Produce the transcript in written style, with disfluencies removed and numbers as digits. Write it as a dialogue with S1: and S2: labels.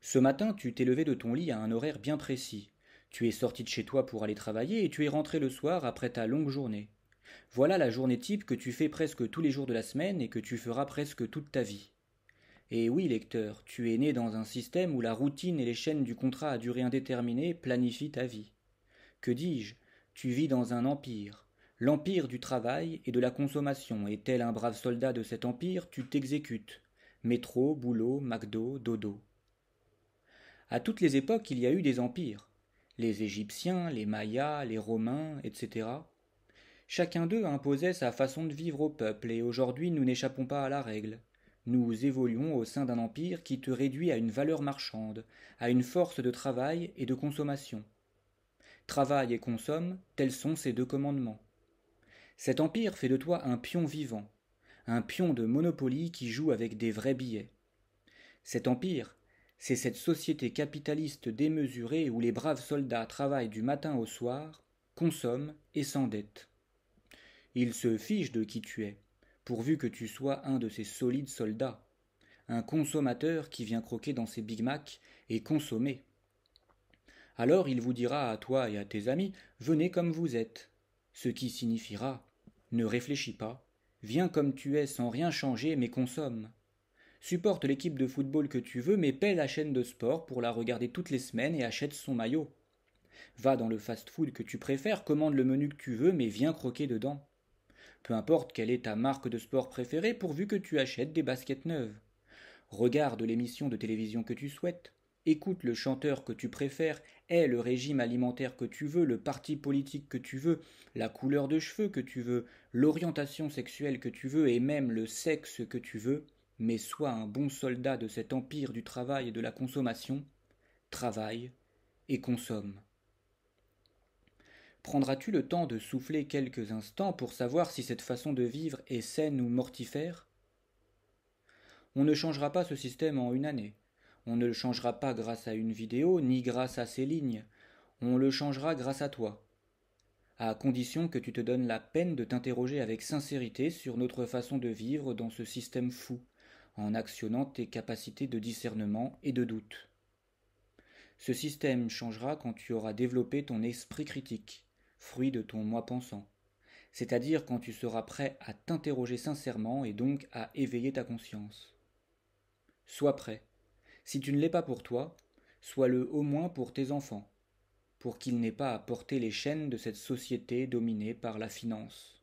S1: Ce matin, tu t'es levé de ton lit à un horaire bien précis. Tu es sorti de chez toi pour aller travailler et tu es rentré le soir après ta longue journée. Voilà la journée type que tu fais presque tous les jours de la semaine et que tu feras presque toute ta vie. Et oui, lecteur, tu es né dans un système où la routine et les chaînes du contrat à durée indéterminée planifient ta vie. Que dis-je? Tu vis dans un empire, l'empire du travail et de la consommation, et tel un brave soldat de cet empire, tu t'exécutes. Métro, boulot, McDo, dodo. À toutes les époques, il y a eu des empires. Les Égyptiens, les Mayas, les Romains, etc. Chacun d'eux imposait sa façon de vivre au peuple, et aujourd'hui nous n'échappons pas à la règle. Nous évoluons au sein d'un empire qui te réduit à une valeur marchande, à une force de travail et de consommation. Travaille et consomme, tels sont ces deux commandements. Cet empire fait de toi un pion vivant, un pion de Monopoly qui joue avec des vrais billets. Cet empire, c'est cette société capitaliste démesurée où les braves soldats travaillent du matin au soir, consomment et s'endettent. Ils se fichent de qui tu es, pourvu que tu sois un de ces solides soldats, un consommateur qui vient croquer dans ses Big Mac et consommer. Alors il vous dira à toi et à tes amis, venez comme vous êtes, ce qui signifiera, ne réfléchis pas, viens comme tu es sans rien changer mais consomme. Supporte l'équipe de football que tu veux, mais paie la chaîne de sport pour la regarder toutes les semaines et achète son maillot. Va dans le fast-food que tu préfères, commande le menu que tu veux, mais viens croquer dedans. Peu importe quelle est ta marque de sport préférée, pourvu que tu achètes des baskets neuves. Regarde l'émission de télévision que tu souhaites. Écoute le chanteur que tu préfères, aie le régime alimentaire que tu veux, le parti politique que tu veux, la couleur de cheveux que tu veux, l'orientation sexuelle que tu veux et même le sexe que tu veux, mais sois un bon soldat de cet empire du travail et de la consommation, travaille et consomme. Prendras-tu le temps de souffler quelques instants pour savoir si cette façon de vivre est saine ou mortifère? On ne changera pas ce système en une année. On ne le changera pas grâce à une vidéo, ni grâce à ces lignes. On le changera grâce à toi, à condition que tu te donnes la peine de t'interroger avec sincérité sur notre façon de vivre dans ce système fou, en actionnant tes capacités de discernement et de doute. Ce système changera quand tu auras développé ton esprit critique, fruit de ton moi pensant, c'est-à-dire quand tu seras prêt à t'interroger sincèrement et donc à éveiller ta conscience. Sois prêt. Si tu ne l'es pas pour toi, sois-le au moins pour tes enfants, pour qu'ils n'aient pas à porter les chaînes de cette société dominée par la finance.